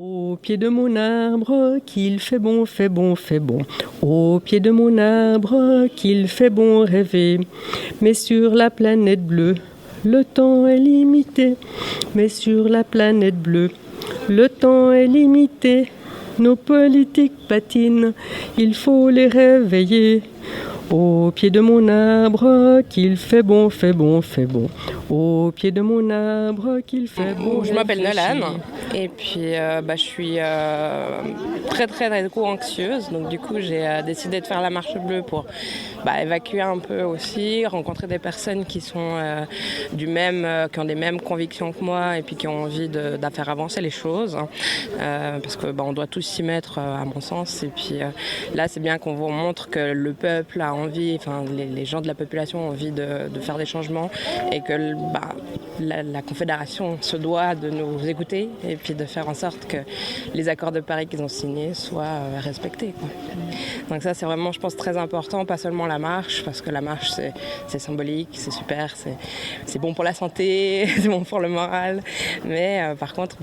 Au pied de mon arbre, qu'il fait bon, fait bon, fait bon. Au pied de mon arbre, qu'il fait bon rêver. Mais sur la planète bleue, le temps est limité. Mais sur la planète bleue, le temps est limité. Nos politiques patinent, il faut les réveiller. Au pied de mon arbre, qu'il fait bon, fait bon, fait bon. Au pied de mon arbre, qu'il fait bon. Je m'appelle Nolan et puis je suis très éco-anxieuse. Donc du coup, j'ai décidé de faire la marche bleue pour évacuer un peu aussi, rencontrer des personnes qui sont qui ont les mêmes convictions que moi et puis qui ont envie de faire avancer les choses. Parce que on doit tous s'y mettre à mon sens. Et puis là, c'est bien qu'on vous montre que le peuple a envie, les gens de la population ont envie de faire des changements et que la Confédération se doit de nous écouter et puis de faire en sorte que les accords de Paris qu'ils ont signés soient respectés, quoi. Donc ça, c'est vraiment, je pense, très important, pas seulement la marche, parce que la marche, c'est symbolique, c'est super, c'est bon pour la santé, c'est bon pour le moral, mais par contre,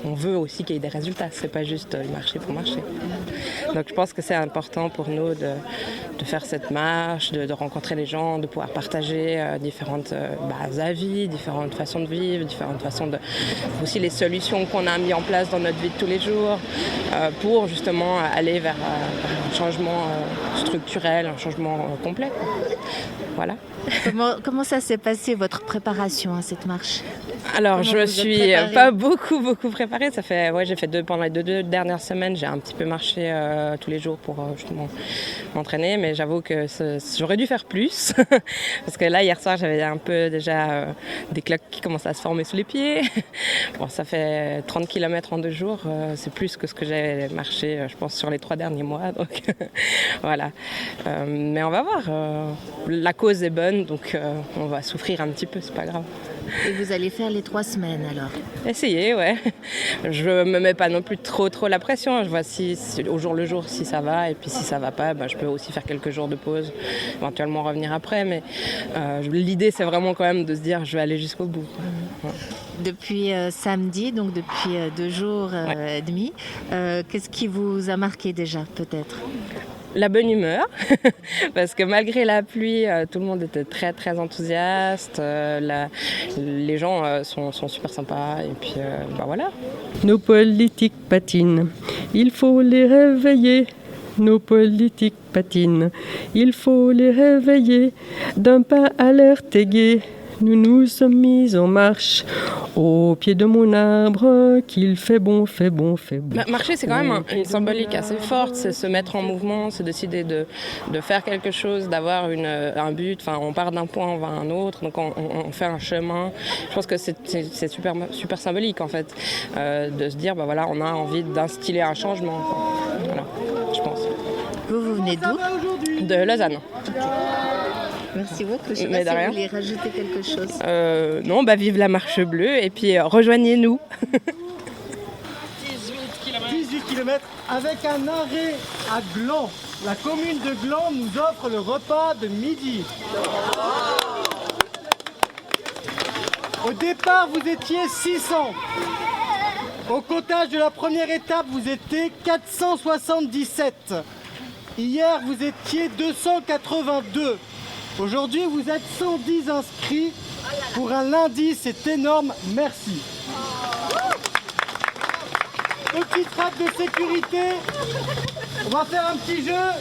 on veut aussi qu'il y ait des résultats, c'est pas juste marcher pour marcher. Donc je pense que c'est important pour nous de faire cette marche, de rencontrer les gens, de pouvoir partager différentes avis, différentes façons de vivre, différentes façons aussi les solutions qu'on a mis en place dans notre vie de tous les jours pour justement aller vers un changement structurel, un changement complet. Voilà. Comment ça s'est passé, votre préparation à cette marche ? Alors, je me suis pas beaucoup préparée. J'ai fait pendant les deux dernières semaines, j'ai un petit peu marché tous les jours pour justement m'entraîner, mais j'avoue que j'aurais dû faire plus parce que là, hier soir, j'avais un peu déjà des cloques qui commençaient à se former sous les pieds. Bon, ça fait 30 km en 2 jours, c'est plus que ce que j'ai marché, je pense, sur les 3 derniers mois. Donc voilà. Mais on va voir. La cause est bonne, donc on va souffrir un petit peu, c'est pas grave. Et vous allez faire les 3 semaines alors ? Essayer, ouais. Je me mets pas non plus trop la pression. Je vois si au jour le jour si ça va, et puis si ça va pas, je peux aussi faire quelques jours de pause, éventuellement revenir après. Mais l'idée, c'est vraiment quand même de se dire je vais aller jusqu'au bout. Ouais. Depuis samedi, donc depuis 2 jours et demi, qu'est-ce qui vous a marqué déjà peut-être ? La bonne humeur, parce que malgré la pluie, tout le monde était très enthousiaste. Les gens sont super sympas et puis voilà. Nos politiques patinent, il faut les réveiller. Nos politiques patinent, il faut les réveiller. D'un pas alerte et gai, nous nous sommes mis en marche. Au pied de mon arbre, qu'il fait bon, fait bon, fait bon. Marcher, c'est quand même une symbolique assez forte. C'est se mettre en mouvement, c'est décider de faire quelque chose, d'avoir un but. On part d'un point, on va à un autre, donc on fait un chemin. Je pense que c'est super symbolique, en fait, de se dire, on a envie d'instiller un changement. Voilà, je pense. Vous venez d'où ? De Lausanne. Merci beaucoup. Je ne sais pas si vous voulez rajouter quelque chose. Non, vive la marche bleue et puis rejoignez-nous. 18 km avec un arrêt à Gland. La commune de Gland nous offre le repas de midi. Au départ, vous étiez 600. Au comptage de la première étape, vous étiez 477. Hier, vous étiez 282. Aujourd'hui, vous êtes 110 inscrits. Pour un lundi, c'est énorme. Merci. Petite trappe de sécurité. On va faire un petit jeu.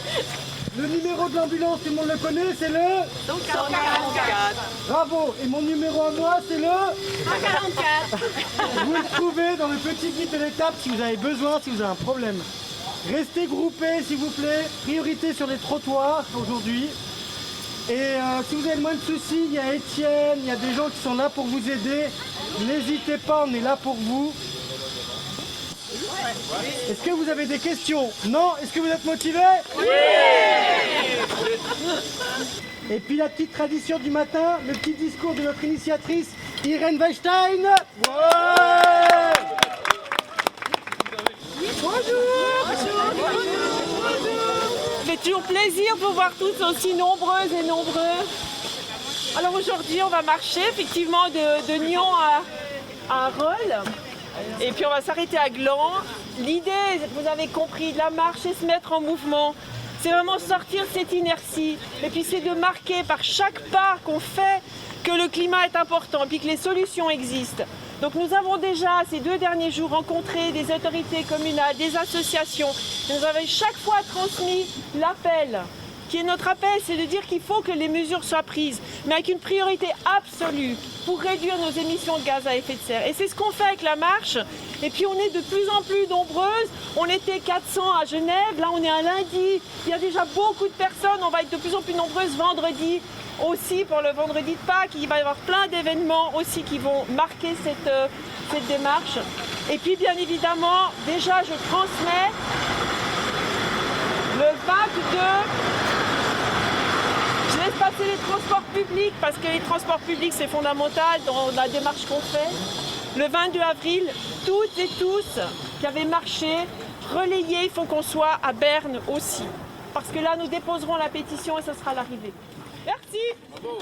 Le numéro de l'ambulance, tout le monde le connaît, c'est le 144. Bravo. Et mon numéro à moi, c'est le 144. Vous le trouvez dans le petit guide de l'étape si vous avez besoin, si vous avez un problème. Restez groupés, s'il vous plaît. Priorité sur les trottoirs aujourd'hui. Et si vous avez le moins de soucis, il y a Étienne, il y a des gens qui sont là pour vous aider. N'hésitez pas, on est là pour vous. Est-ce que vous avez des questions ? Non ? Est-ce que vous êtes motivés ? Oui ! Et puis la petite tradition du matin, le petit discours de notre initiatrice, Irène Weinstein. Ouais ! Bonjour. Ça fait toujours plaisir de vous voir tous aussi nombreuses et nombreux. Alors aujourd'hui, on va marcher effectivement de Nyon à Arolles. Et puis on va s'arrêter à Gland. L'idée, vous avez compris, de la marche, c'est se mettre en mouvement. C'est vraiment sortir de cette inertie. Et puis c'est de marquer par chaque pas qu'on fait que le climat est important et puis que les solutions existent. Donc nous avons déjà, ces 2 derniers jours, rencontré des autorités communales, des associations. Nous avons chaque fois transmis l'appel. Qui est notre appel, c'est de dire qu'il faut que les mesures soient prises, mais avec une priorité absolue pour réduire nos émissions de gaz à effet de serre. Et c'est ce qu'on fait avec la marche. Et puis on est de plus en plus nombreuses. On était 400 à Genève, là on est un lundi. Il y a déjà beaucoup de personnes, on va être de plus en plus nombreuses vendredi aussi pour le vendredi de Pâques. Il va y avoir plein d'événements aussi qui vont marquer cette démarche. Et puis bien évidemment, déjà je transmets le 22. Je laisse passer les transports publics parce que les transports publics c'est fondamental dans la démarche qu'on fait. Le 22 avril, toutes et tous qui avaient marché, relayés, il faut qu'on soit à Berne aussi. Parce que là nous déposerons la pétition et ce sera l'arrivée. Merci. Bravo.